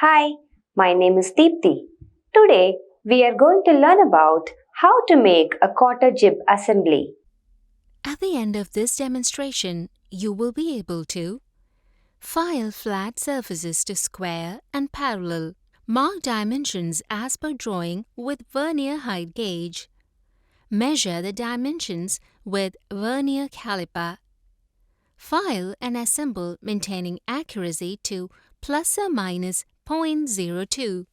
Hi, my name is Deepthi. Today we are going to learn about how to make a Cotter Jib Assembly. At the end of this demonstration, you will be able to file flat surfaces to square and parallel, mark dimensions as per drawing with vernier height gauge, measure the dimensions with vernier caliper, file and assemble maintaining accuracy to plus or minus 0.02.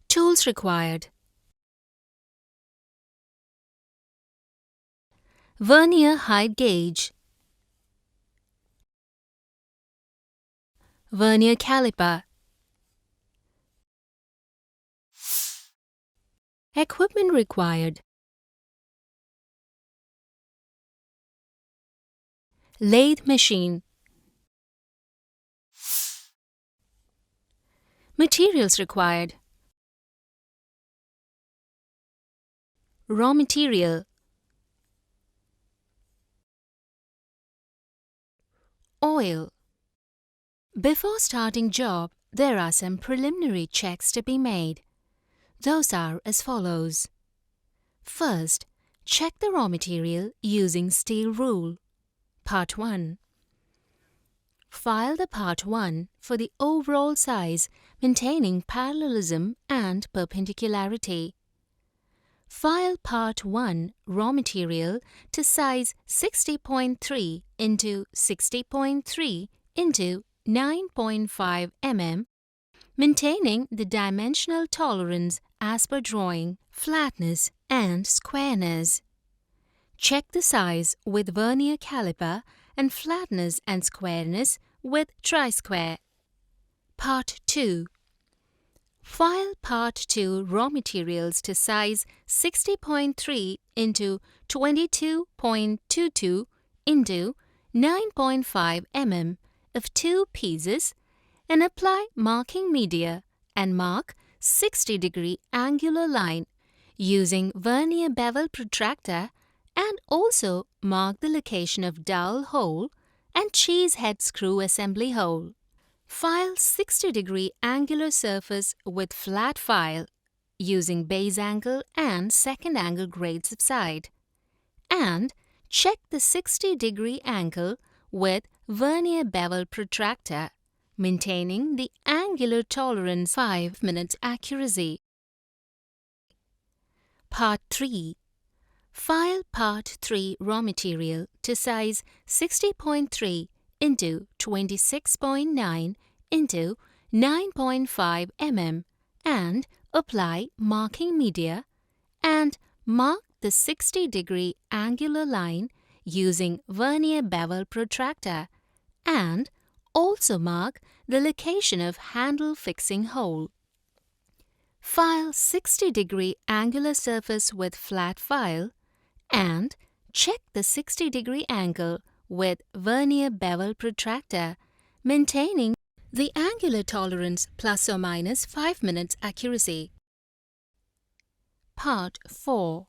Tools required: vernier height gauge, vernier caliper. Equipment required: lathe machine. Materials required: raw material, oil. Before starting job, there are some preliminary checks to be made. Those are as follows. First, check the raw material using steel rule. Part 1. File the Part 1 for the overall size maintaining parallelism and perpendicularity. File Part 1 raw material to size 60.3 into 60.3 into 9.5 mm, maintaining the dimensional tolerance as per drawing, flatness and squareness. Check the size with vernier caliper and flatness and squareness with tri-square. Part 2. File Part 2 raw materials to size 60.3 into 22.22 into 9.5 mm of 2 pieces and apply marking media and mark 60-degree angular line using vernier bevel protractor, and also mark the location of dowel hole and cheese head screw assembly hole. File 60-degree angular surface with flat file using base angle and second angle grades of side, and check the 60-degree angle with vernier bevel protractor, maintaining the angular tolerance 5 minutes accuracy. Part 3. File Part 3 raw material to size 60.3 into 26.9 into 9.5 mm and apply marking media and mark the 60-degree angular line using vernier bevel protractor, and also mark the location of handle fixing hole. File 60-degree angular surface with flat file and check the 60-degree angle with vernier bevel protractor, maintaining the angular tolerance plus or minus 5 minutes accuracy. Part 4.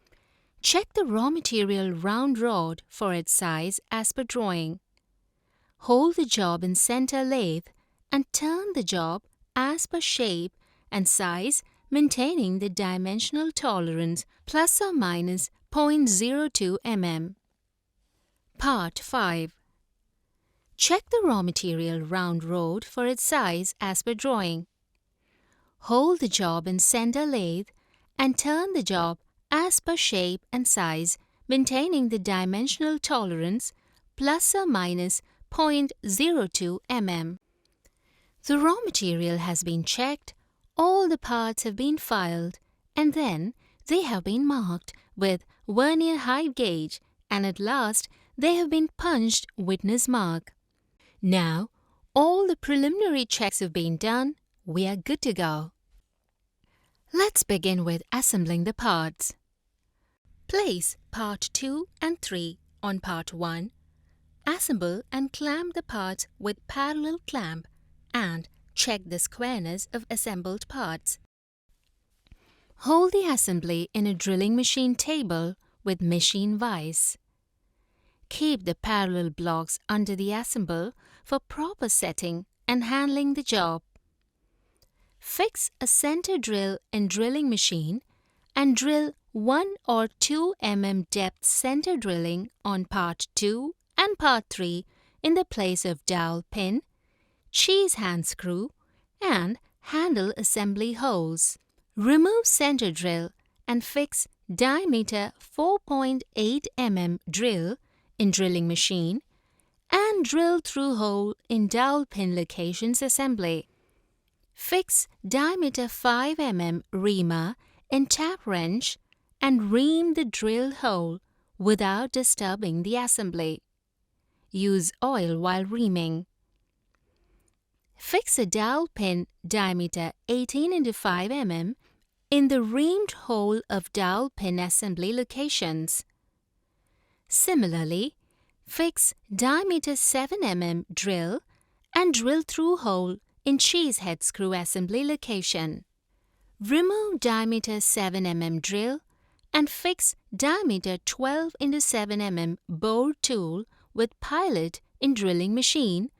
Check the raw material round rod for its size as per drawing. Hold the job in center lathe and turn the job as per shape and size, maintaining the dimensional tolerance plus or minus 0.02 mm. Part 5. Check the raw material round rod for its size as per drawing. Hold the job in center lathe and turn the job as per shape and size, maintaining the dimensional tolerance plus or minus 0.02 mm. The raw material has been checked, all the parts have been filed, and then they have been marked with vernier height gauge, and at last they have been punched witness mark. Now, all the preliminary checks have been done, we are good to go. Let's begin with assembling the parts. Place Part 2 and 3 on Part 1. Assemble and clamp the parts with parallel clamp and check the squareness of assembled parts. Hold the assembly in a drilling machine table with machine vise. Keep the parallel blocks under the assemble for proper setting and handling the job. Fix a center drill in drilling machine and drill 1 or 2 mm depth center drilling on part 2 and part 3 in the place of dowel pin, cheese hand screw, and handle assembly holes. Remove center drill and fix diameter 4.8 mm drill in drilling machine and drill through hole in dowel pin locations assembly. Fix diameter 5 mm reamer in tap wrench and ream the drill hole without disturbing the assembly. Use oil while reaming. Fix a dowel pin diameter 18 into 5 mm in the reamed hole of dowel pin assembly locations. Similarly, fix diameter 7 mm drill and drill through hole in cheese head screw assembly location. Remove diameter 7 mm drill and fix diameter 12 into 7 mm bore tool with pilot in drilling machine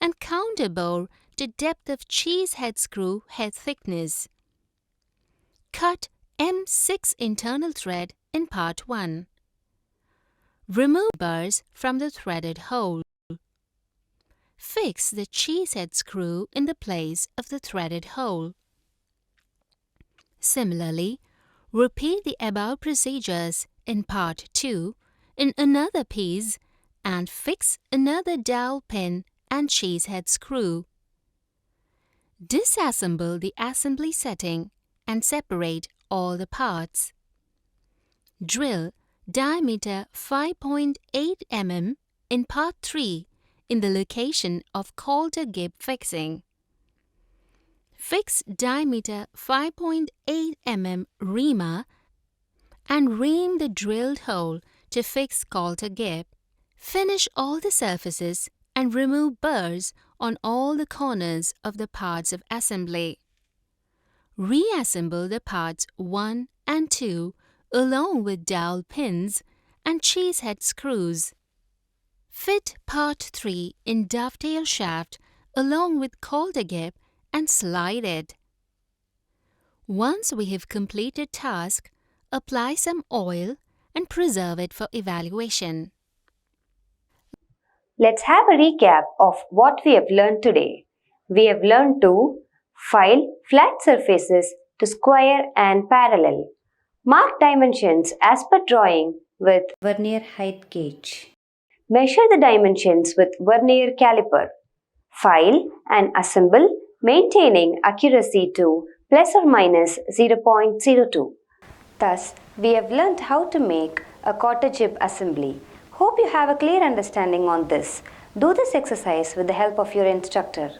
and counter bore to depth of cheese head screw head thickness. Cut M6 internal thread in part 1. Remove bars from the threaded hole. Fix the cheese head screw in the place of the threaded hole. Similarly, repeat the above procedures in part 2 in another piece and fix another dowel pin and cheese head screw. Disassemble the assembly setting and separate all the parts. Drill diameter 5.8 mm in part 3 in the location of Cotter Jib fixing. Fix diameter 5.8 mm reamer and ream the drilled hole to fix Cotter Jib. Finish all the surfaces and remove burrs on all the corners of the parts of assembly. Reassemble the parts 1 and 2 along with dowel pins and cheese head screws. Fit part 3 in dovetail shaft along with Cotter Jib and slide it. Once we have completed task, apply some oil and preserve it for evaluation. Let's have a recap of what we have learned today. We have learned to file flat surfaces to square and parallel. Mark dimensions as per drawing with vernier height gauge. Measure the dimensions with vernier caliper. File and assemble, maintaining accuracy to plus or minus 0.02. Thus, we have learnt how to make a Cotter Jib assembly. Hope you have a clear understanding on this. Do this exercise with the help of your instructor.